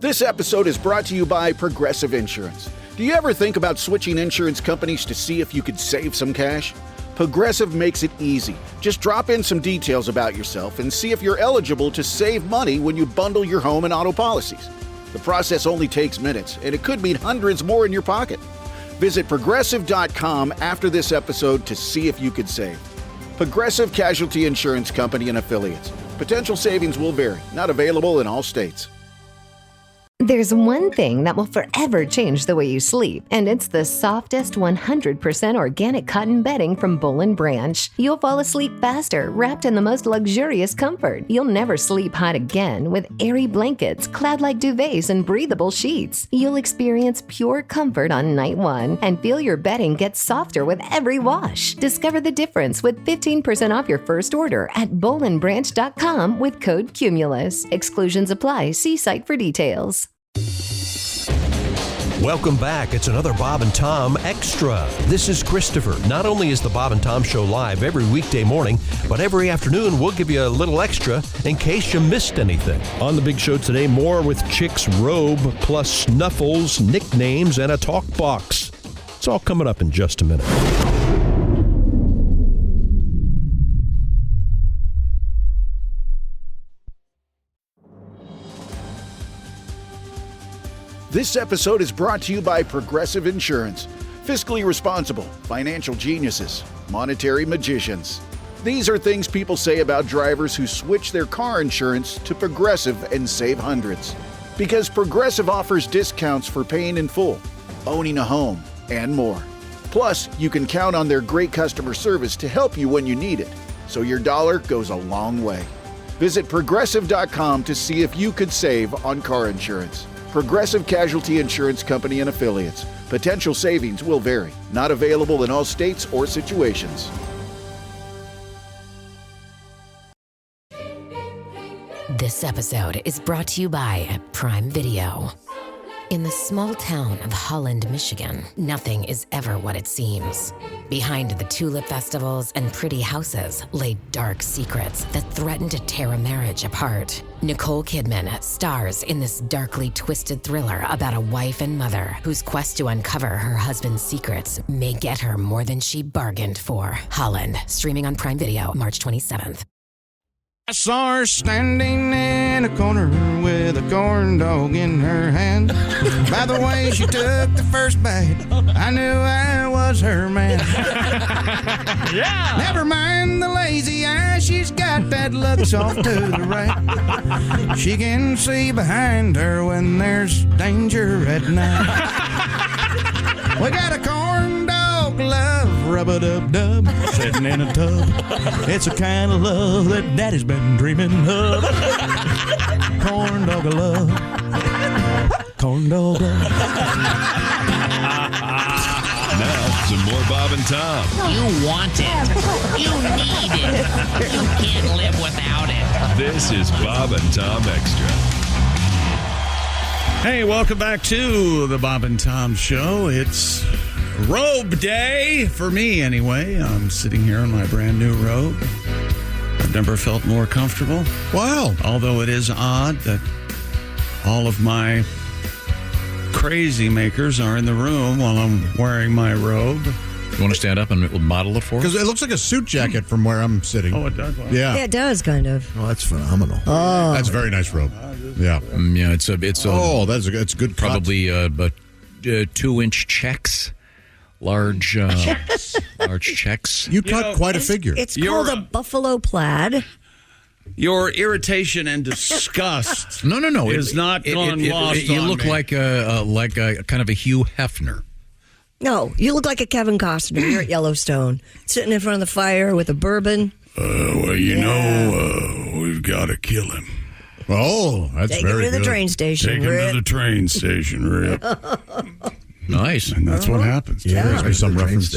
This episode is brought to you by Progressive Insurance. Do you ever think about switching insurance companies to see if you could save some cash? Progressive makes it easy. Just drop in some details about yourself and see if you're eligible to save money when you bundle your home and auto policies. The process only takes minutes, and it could mean hundreds more in your pocket. Visit Progressive.com after this episode to see if you could save. Progressive Casualty Insurance Company and Affiliates. Potential savings will vary. Not available in all states. There's one thing that will forever change the way you sleep, and it's the softest 100% organic cotton bedding from Boll & Branch. You'll fall asleep faster, wrapped in the most luxurious comfort. You'll never sleep hot again with airy blankets, cloud-like duvets, and breathable sheets. You'll experience pure comfort on night one and feel your bedding get softer with every wash. Discover the difference with 15% off your first order at bollandbranch.com with code CUMULUS. Exclusions apply. See site for details. Welcome back. It's another Bob and Tom Extra. This is Christopher. Not only is the Bob and Tom Show live every weekday morning, but every afternoon we'll give you a little extra in case you missed anything. On the big show today, more with Chick's robe, plus Snuffles, nicknames, and a talk box. It's all coming up in just a minute. This episode is brought to you by Progressive Insurance. Fiscally responsible, financial geniuses, monetary magicians. These are things people say about drivers who switch their car insurance to Progressive and save hundreds. Because Progressive offers discounts for paying in full, owning a home, and more. Plus, you can count on their great customer service to help you when you need it, so your dollar goes a long way. Visit Progressive.com to see if you could save on car insurance. Progressive Casualty Insurance Company and Affiliates. Potential savings will vary. Not available in all states or situations. This episode is brought to you by Prime Video. In the small town of Holland, Michigan, nothing is ever what it seems. Behind the tulip festivals and pretty houses lay dark secrets that threaten to tear a marriage apart. Nicole Kidman stars in this darkly twisted thriller about a wife and mother whose quest to uncover her husband's secrets may get her more than she bargained for. Holland, streaming on Prime Video March 27th. I saw her standing in a corner with a corn dog in her hand. By the way she took the first bite, I knew I was her man. Yeah. Never mind the lazy eye, she's got that looks off to the right. She can see behind her when there's danger at night. We got a corn dog love, rub-a-dub-dub, sitting in a tub. It's a kind of love that Daddy's been dreaming of. Corn dog love. Corn dog love. Now, some more Bob and Tom. You want it. You need it. You can't live without it. This is Bob and Tom Extra. Hey, welcome back to the Bob and Tom Show. It's robe day, for me anyway. I'm sitting here in my brand new robe. I've never felt more comfortable. Wow. Although it is odd that all of my crazy makers are in the room while I'm wearing my robe. You want to stand up and we'll model it for us? Because it looks like a suit jacket from where I'm sitting. Oh, it does? Wow. Yeah. Yeah, it does, kind of. Oh, that's phenomenal. Oh. That's a very nice robe. Yeah. Yeah, it's a it's good cut. probably about 2-inch checks. Large checks. You cut quite a figure. It's called a buffalo plaid. Your irritation and disgust No. is not gone lost You on look me. like a kind of a Hugh Hefner. No, you look like a Kevin Costner. You're at Yellowstone, sitting in front of the fire with a bourbon. Well, we've got to kill him. Oh, that's Take very him to the good. train station, Take him Rip. to the train station, Rip. Nice. And that's what happens. Yeah, there's been some reference.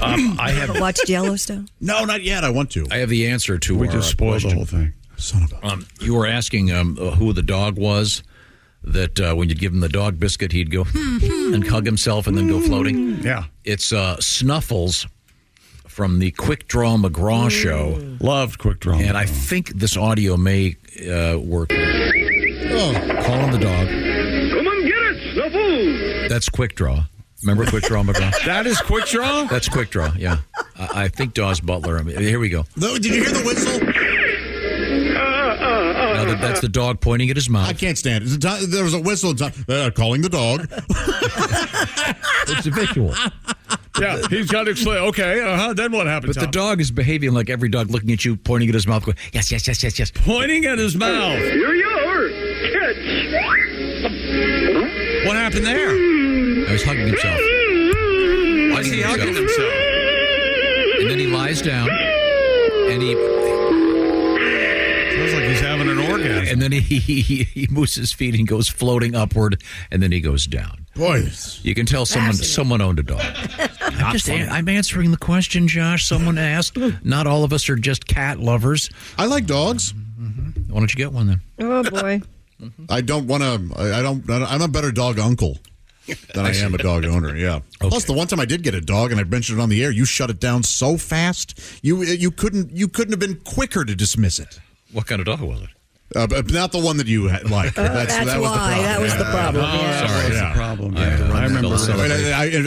I have Ever watched Yellowstone? No, not yet. I want to. I have the answer to We our just spoiled question. the whole thing. Son of a... You were asking who the dog was that when you'd give him the dog biscuit, he'd go and hug himself and then go floating. Yeah. It's Snuffles from the Quick Draw McGraw show. Loved Quick Draw. And I think this audio may work. Oh. Calling the dog. That's Quick Draw. Remember Quick Draw, McGraw? That is Quick Draw? That's Quick Draw, yeah. I think Dawes Butler. I mean, here we go. Did you hear the whistle? No, that's the dog pointing at his mouth. I can't stand it. There was a whistle. Calling the dog. It's a visual. Yeah, he's got to explain. Okay, then what happens? But the dog is behaving like every dog, looking at you, pointing at his mouth, going, yes, yes, yes, yes, yes. Pointing at his mouth. Here you are. Catch. What happened there? He's hugging himself. Why is he hugging himself? And then he lies down, and he... Sounds like he's having an orgasm. And then he moves his feet and goes floating upward, and then he goes down. Boy, you can tell someone owned a dog. I'm answering the question, Josh. Someone asked. Not all of us are just cat lovers. I like dogs. Mm-hmm. Why don't you get one then? Oh boy. I don't want to. I'm a better dog uncle than I am a dog owner. Yeah. Okay. Plus, the one time I did get a dog, and I mentioned it on the air, you shut it down so fast. You couldn't have been quicker to dismiss it. What kind of dog was it? Not the one that you like. That's why. That was the problem. Yeah. Sorry, that was the problem. I remember.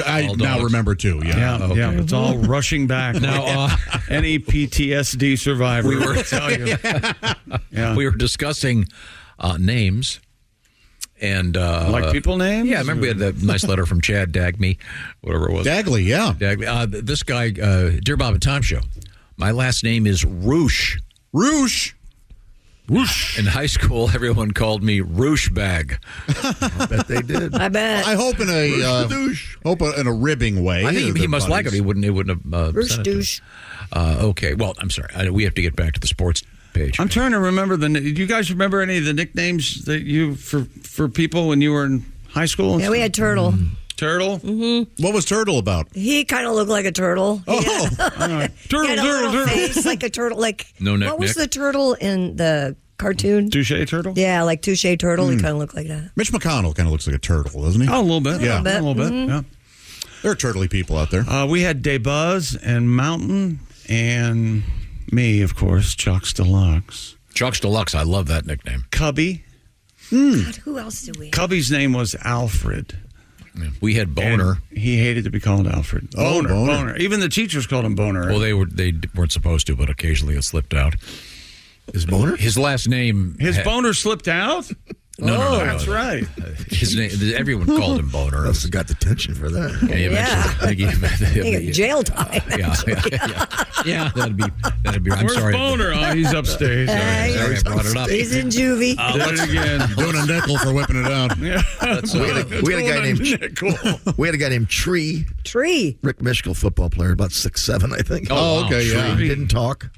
I now remember too. Yeah. Okay. Yeah. It's all rushing back. Now, any PTSD survivor, we were tell you. We were discussing names. And like people names? Yeah, I remember we had that nice letter from Chad Dagme, whatever it was. Dagley, yeah. Dagley. This guy, Dear Bob and Tom Show, my last name is Roosh. Roosh. Whoosh. In high school, everyone called me Roosh Bag. I bet they did. I bet. I hope in a ribbing way. I think he must like it. He wouldn't have. Roosh douche. Okay. Well, I'm sorry. We have to get back to the sports page. I'm trying to remember do you guys remember any of the nicknames that you for people when you were in high school? Yeah, we had Turtle. Turtle? Mm-hmm. What was Turtle about? He kind of looked like a turtle. Oh, Turtle, he had a little face like a turtle. Like no neck. What was the turtle in the cartoon? Touche Turtle? Yeah, like Touche Turtle. He kind of looked like that. Mitch McConnell kind of looks like a turtle, doesn't he? Oh, a little bit. Yeah, a little bit. Mm-hmm. Yeah. There are turtly people out there. We had Daybuzz and Mountain and me, of course, Chuck's Deluxe. Chuck's Deluxe. I love that nickname. Cubby. God, who else did we have? Cubby's name was Alfred. Yeah. We had Boner. And he hated to be called Alfred. Boner. Even the teachers called him Boner. Well, they weren't supposed to, but occasionally it slipped out. His Boner? His last name. Boner slipped out? No, that's right. His name. Everyone called him Boner. Must have got detention for that. He got jail time. Yeah, that'd be. I'm Where's sorry. Boner? Oh, he's upstairs. Sorry, I brought it up. He's in juvie. I'll do it again. Doing a nickel for whipping it out. We had a guy named We had a guy named Tree. Rick Mischel, football player, about 6'7", I think. Oh, okay, yeah. He didn't talk.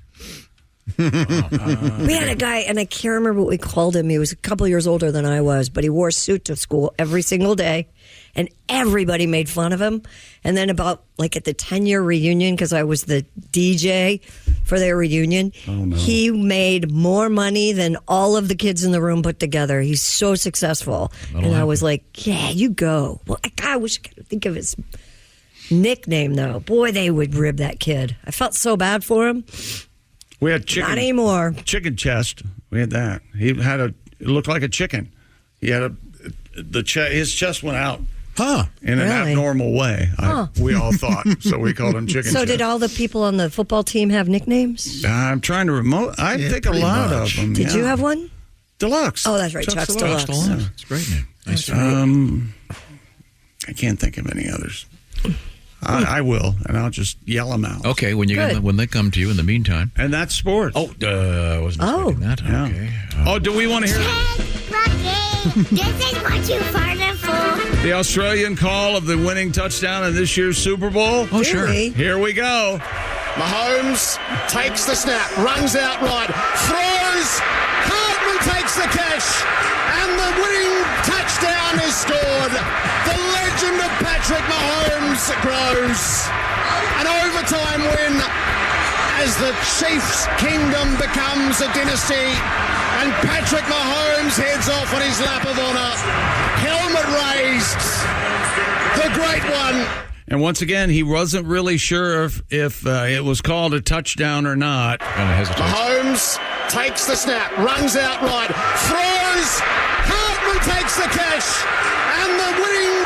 We had a guy, and I can't remember what we called him. He was a couple years older than I was, but he wore a suit to school every single day, and everybody made fun of him. And then about, like, at the 10-year reunion, because I was the DJ for their reunion, he made more money than all of the kids in the room put together. He's so successful. I was like, yeah, you go. Well, I wish I could think of his nickname, though. Boy, they would rib that kid. I felt so bad for him. We had chicken. Not anymore. Chicken chest. We had that. He had it looked like a chicken. He had his chest went out. Huh. In an abnormal way. We all thought. So we called him chicken chest. So did all the people on the football team have nicknames? I'm trying to I think a lot of them. Did you have one? Deluxe. Oh, that's right. Chuck's Deluxe. Yeah. It's a great name. Nice. I can't think of any others. I will, and I'll just yell them out. Okay, when they come to you. In the meantime, and that's sports. Oh, I wasn't expecting that. Yeah. Okay. Do we want to hear? Rocky, this is what you farted for. The Australian call of the winning touchdown in this year's Super Bowl? Oh, sure. Here we go. Mahomes takes the snap, runs out right, throws. Hartman takes the catch, and the winning touchdown is scored. The legend of Patrick Mahomes grows. An overtime win as the Chiefs' kingdom becomes a dynasty, and Patrick Mahomes heads off on his lap of honor. Helmet raised. The great one. And once again, he wasn't really sure if it was called a touchdown or not. Mahomes takes the snap, runs out right, throws. Hartman takes the catch, and the winning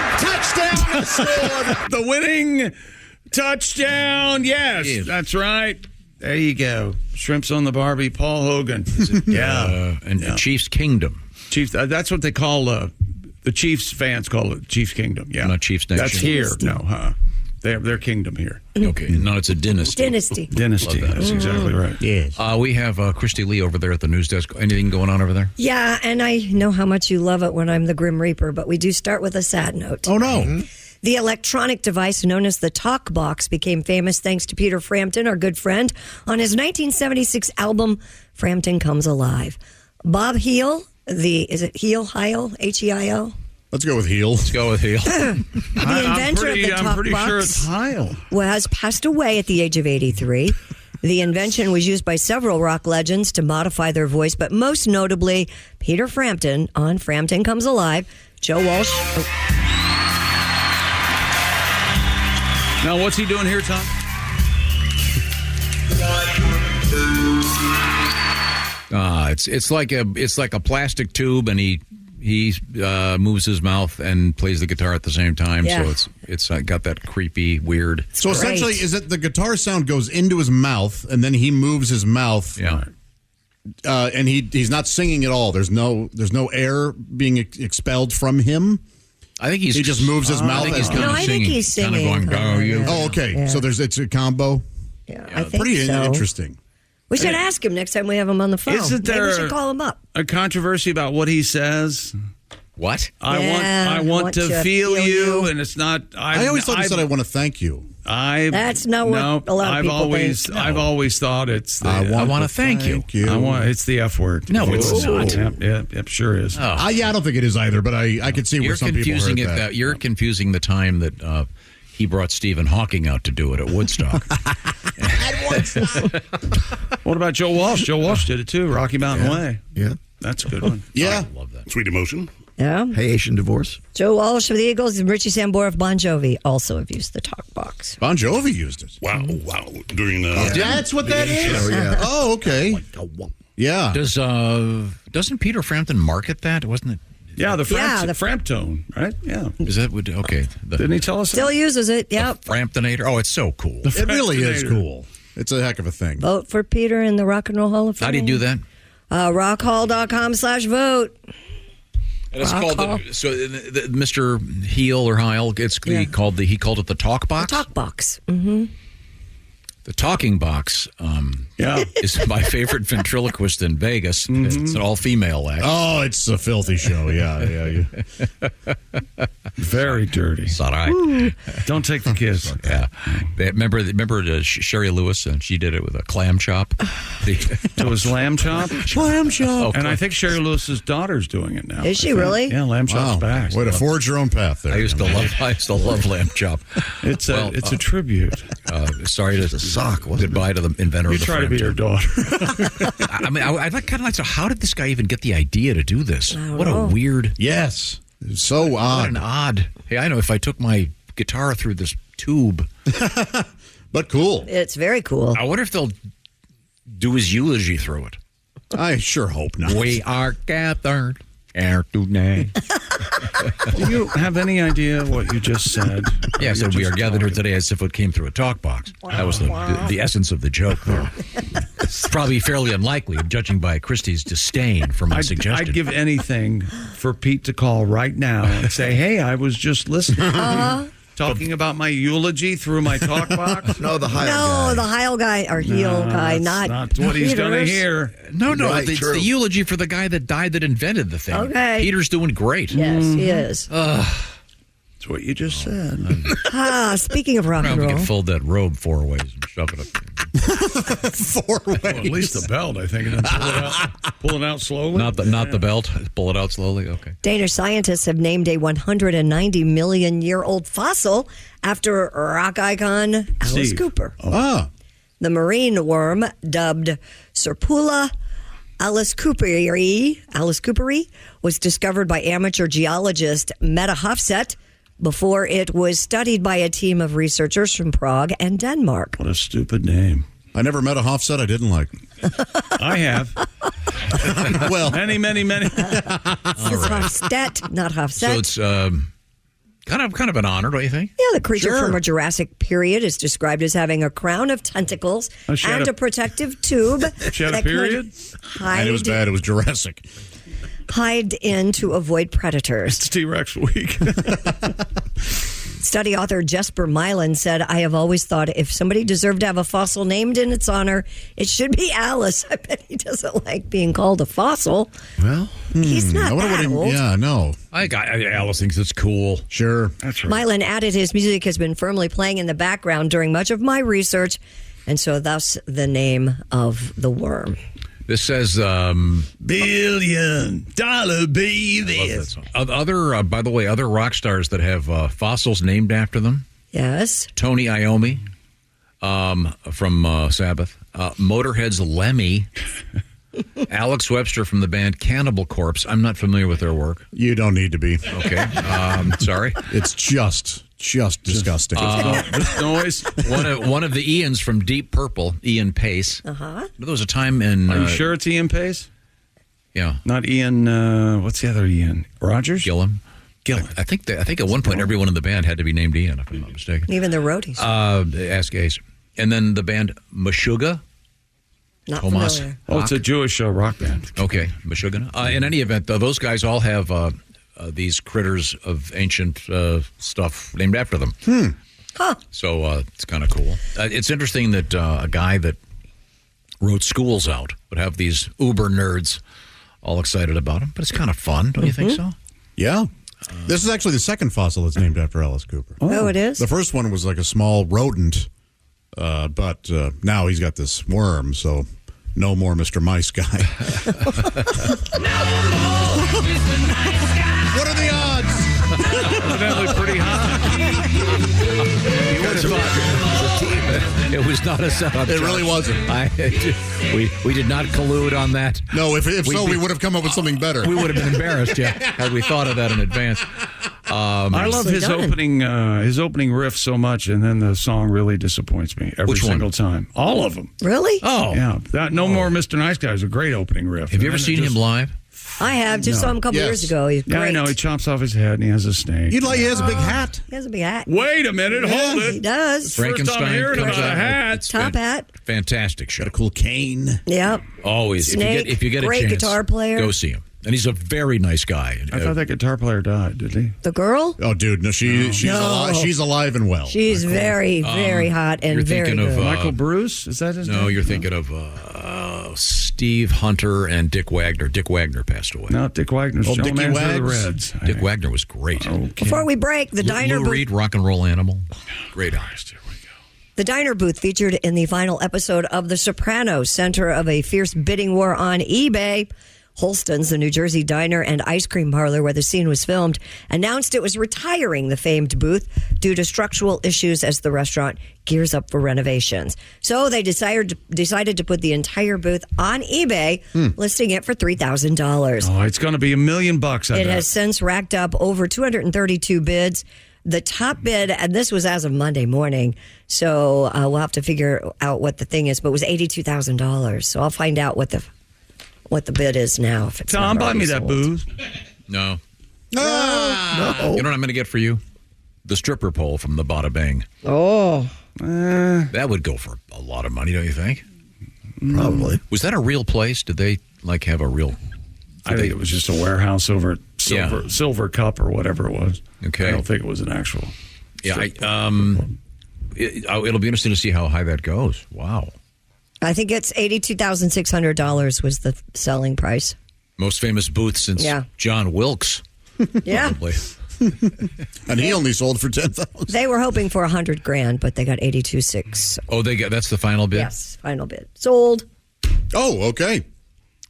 scored. The winning touchdown. Yes, that's right. There you go. Shrimps on the Barbie, Paul Hogan. And Chiefs Kingdom. Chiefs. That's what they call the Chiefs fans call it Chiefs Kingdom. Yeah, not Chiefs Nation. That's here. No, their kingdom here. Okay, no, it's a dynasty. Dynasty. That's exactly right. Yes. We have Christy Lee over there at the news desk. Anything going on over there? Yeah, and I know how much you love it when I'm the Grim Reaper, but we do start with a sad note. Oh, no. Mm-hmm. The electronic device known as the talkbox became famous thanks to Peter Frampton, our good friend, on his 1976 album, Frampton Comes Alive. Bob Heil, is it Heil? H-E-I-L? Let's go with Heel. Let's go with Heel. The inventor of the talkbox I'm pretty sure it's Heil. has passed away at the age of 83. The invention was used by several rock legends to modify their voice, but most notably Peter Frampton on Frampton Comes Alive, Joe Walsh. Now, what's he doing here, Tom? It's like a plastic tube, and he moves his mouth and plays the guitar at the same time. Yeah. So it's got that creepy, weird. So essentially, is it the guitar sound goes into his mouth, and then he moves his mouth? Yeah. And he's not singing at all. There's no air being expelled from him. I think he just moves his mouth. I think he's singing. Kind of going, Oh, okay. Yeah. So it's a combo. Yeah, I think pretty so. Interesting. We should ask him next time we have him on the phone. Isn't there Maybe we should call him up. a controversy about what he says? What? I want to feel you, and it's not. I always thought he said, "I want to thank you." That's not what a lot of people think. I've always thought it's. I want to thank you. It's the F word. No, it's not. Yep, sure is. Oh. Yeah, I don't think it is either, but I could see where some people heard that. You're confusing the time that he brought Stephen Hawking out to do it at Woodstock. What about Joe Walsh? Joe Walsh did it too. Rocky Mountain Way. Yeah, that's a good one. Yeah, I love that. Sweet Emotion. Yeah. Haitian Divorce. Joe Walsh of the Eagles and Richie Sambora of Bon Jovi also have used the talkbox. Bon Jovi used it. Wow. During that's what that is. Show, yeah. Oh, okay. Yeah. Doesn't Peter Frampton market that? Wasn't it? Yeah, the Framptone, right? Yeah. Is that what? Okay. Didn't he tell us? Still uses it. Yep. Framptonator. Oh, it's so cool. It really is cool. It's a heck of a thing. Vote for Peter in the Rock and Roll Hall of Fame. How do you do that? Rockhall.com/vote. And it's called Mr. Heel or Heil. He called it the talk box. The talk box. Mm-hmm. The talking box is my favorite ventriloquist in Vegas. Mm-hmm. It's an all-female act. Oh, it's a filthy show. Yeah. Very dirty. It's all right. Ooh. Don't take the kiss. Yeah. Remember Sherry Lewis? And she did it with a clam chop. It was lamb chop? Lamb chop. And I think Sherry Lewis's daughter's doing it now. Is she really? Yeah, lamb chop's back. Way to forge your own path there. I used to love lamb chop. It's a tribute. Sorry to goodbye to the inventor of the try to be your daughter. I mean, I'd kind of like to. How did this guy even get the idea to do this? What a weird. Yes, so odd. What an odd. Hey, I know if I took my guitar through this tube, but cool. It's very cool. I wonder if they'll do his eulogy through it. I sure hope not. We are gathered here today. Do you have any idea what you just said? Yeah, I said we are gathered here today as if it came through a talk box. That was the essence of the joke there. It's probably fairly unlikely, judging by Christie's disdain for my suggestion. I'd give anything for Pete to call right now and say, hey, I was just listening. Talking about my eulogy through my talk box? No, the Heil guy. The Heil guy or heel guy, not what he's going to hear. No, Right, it's the eulogy for the guy that died that invented the thing. Okay. Peter's doing great. Yes, he is. That's what you just said. Speaking of rock and We roll. can fold that robe 4 ways and shove it up. 4 ways. Well, at least the belt, I think. And then pull it out slowly. Not the belt. Pull it out slowly. Okay. Danish scientists have named a 190 million year old fossil after rock icon Alice Cooper. The marine worm, dubbed Serpula alicecooperi, was discovered by amateur geologist Mette Hofstedt before it was studied by a team of researchers from Prague and Denmark. What a stupid name. I never met a Hofstedt I didn't like. I have. Well, many. It's Hofstedt, not Hofstedt. So it's Kind of an honor, don't you think? Yeah, the creature Sure. from a Jurassic period is described as having a crown of tentacles Oh, she had and a- a protective tube. She had a that could period? Hide, And it was bad. It was Jurassic. hide in to avoid predators. It's T-Rex week. Study author Jesper Milan said, I have always thought if somebody deserved to have a fossil named in its honor, it should be Alice. I bet he doesn't like being called a fossil. Well, He's not I wonder that what old. Yeah, no. Alice thinks it's cool. Sure. That's right. Milan added his music has been firmly playing in the background during much of my research, and so thus the name of the worm. This says $1 billion baby. other. By the way, other rock stars that have fossils named after them. Yes. Tony Iommi from Sabbath. Motorhead's Lemmy. Alex Webster from the band Cannibal Corpse. I'm not familiar with their work. You don't need to be. Okay. Sorry. It's just disgusting. This noise. One of the Ians from Deep Purple, Ian Pace. Uh-huh. There was a time in... Are you sure it's Ian Pace? Yeah. Not Ian, what's the other Ian? Rogers? Gillan. I think at one point everyone in the band had to be named Ian, if I'm not mistaken. Even the roadies. Ask Ace. And then the band Meshuggah. Not Thomas. familiar. Oh, it's a Jewish rock band. Okay, Meshuggah. In any event, those guys all have these critters of ancient stuff named after them. Huh. So it's kind of cool. It's interesting that a guy that wrote Schools Out would have these uber nerds all excited about him. But it's kind of fun, don't you think so? Yeah. This is actually the second fossil that's named after Alice Cooper. Oh, it is? The first one was like a small rodent, but now he's got this worm, so no more Mr. Mice Guy. What are the odds? Evidently pretty high. It was not a setup. It really wasn't. We did not collude on that. No, if so, we would have come up with something better. We would have been embarrassed, had we thought of that in advance. I love his opening riff so much, and then the song really disappoints me every Which one? single time. All of them. Really? Oh. Yeah. That No More Mr. Nice Guy is a great opening riff. Have you ever seen him live? I have. Just saw him a couple years ago. He's great. Yeah, I know. He chops off his head and he has a snake. He has a big hat. He has a big hat. Wait a minute. Hold it. He does. First time hearing about a hat. Top hat. Fantastic show. Got a cool cane. Yep. Always. Snake, if you get a great chance, guitar player. go see him. And he's a very nice guy. I thought that guitar player died, did he? The girl? Oh, dude, no, she's alive. She's alive and well. She's very, very hot and you're very thinking good. of Michael Bruce? Is that his name? No, you're thinking of Steve Hunter and Dick Wagner. Dick Wagner passed away. No, Dick Wagner's Oh, General Dickie Manager of the Wags. Reds. Dick Wagner was great. Before we break, the diner Lou booth. Reed, rock and roll animal. Great artist. Here we go. The diner booth featured in the final episode of The Sopranos, center of a fierce bidding war on eBay. Holston's, the New Jersey diner and ice cream parlor where the scene was filmed, announced it was retiring the famed booth due to structural issues as the restaurant gears up for renovations. So they decided to put the entire booth on eBay, listing it for $3,000. Oh, it's going to be $1 million, I bet. It has since racked up over 232 bids. The top bid, and this was as of Monday morning, so we'll have to figure out what the thing is, but it was $82,000. So I'll find out what the bid is now. If it's Tom, not buy already me that sold. booze. No. No. You know what I'm going to get for you? The stripper pole from the Bada Bang. Oh. That would go for a lot of money, don't you think? Probably. Was that a real place? Did they have a real... I think it was just a warehouse over at Silver Cup or whatever it was. Okay. I don't think it was an actual. Yeah, it'll be interesting to see how high that goes. Wow. I think it's $82,600 was the selling price. Most famous booth since John Wilkes. Yeah. Probably. And he only sold for $10,000. They were hoping for $100,000, but they got $82,600. Oh, that's the final bid? Yes, final bid. Sold. Oh, okay.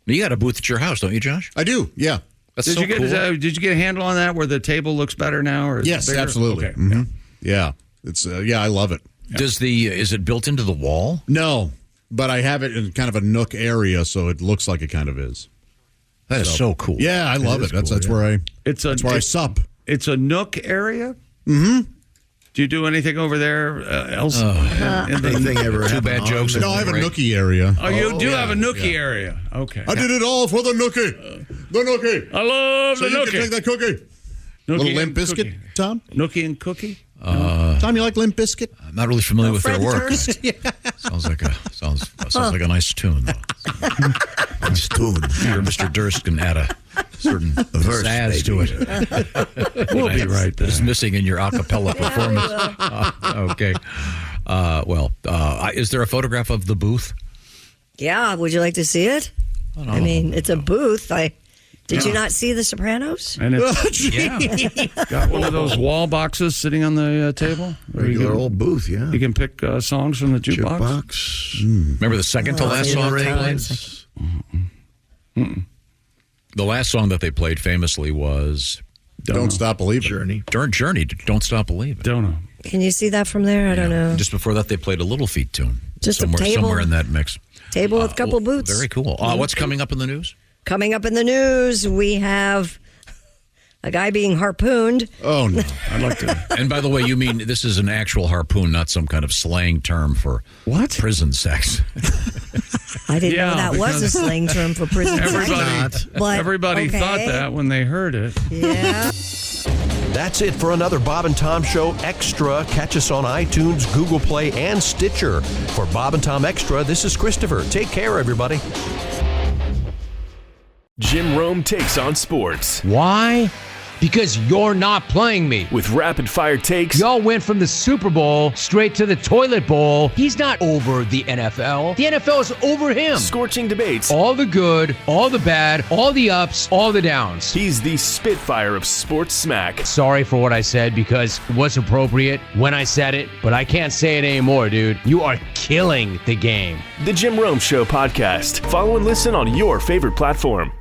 You got a booth at your house, don't you, Josh? I do, yeah. That's Did so you get cool. did you get a handle on that where the table looks better now? Or is it Yes, bigger? absolutely. Okay. Mhm. Yeah. It's I love it. Is it built into the wall? No, but I have it in kind of a nook area, so it looks like it kind of is. That is so cool. Yeah, I love it. That's where I I sup. It's a nook area? Mm-hmm. Do you do anything over there else? Anything ever Two happened bad on jokes. the No, I have a Right. nookie area. Oh, you do have a nookie area. Okay. I did it all for the nookie. The nookie. I love So the you nookie. can take that cookie. Nookie Little and Limp Biscuit, Cookie. Tom? Nookie and Cookie? Tom, you like Limp Biscuit? I'm not really familiar with their work. Durst? Sounds like a nice tune, though. Nice tune. Sure, Mr. Durst can add a certain pizzazz to it. We'll be right back. It's missing in your a cappella performance. Okay. Is there a photograph of the booth? Yeah, would you like to see it? I mean, it's a booth. Did you not see The Sopranos? And it's got one of those wall boxes sitting on the table. Regular old booth, yeah. You can pick songs from the jukebox. Remember the second to last song they played? The last song that they played famously was Don't Stop Believing. Journey. Don't Stop Believing. Don't know. Can you see that from there? I don't know. Just before that, they played a Little Feat tune. Just a table? Somewhere in that mix. Table with a couple boots. Very cool. What's coming up in the news? Coming up in the news, we have a guy being harpooned. Oh, no. I'd like to. And by the way, you mean this is an actual harpoon, not some kind of slang term for prison sex. I didn't know that was a slang term for prison sex. Everybody thought that when they heard it. Yeah. That's it for another Bob and Tom Show Extra. Catch us on iTunes, Google Play, and Stitcher. For Bob and Tom Extra, this is Christopher. Take care, everybody. Jim Rome takes on sports. Why? Because you're not playing me. With rapid fire takes. Y'all went from the Super Bowl straight to the toilet bowl. He's not over the NFL. The NFL is over him. Scorching debates. All the good, all the bad, all the ups, all the downs. He's the Spitfire of sports smack. Sorry for what I said because it was appropriate when I said it, but I can't say it anymore, dude. You are killing the game. The Jim Rome Show podcast. Follow and listen on your favorite platform.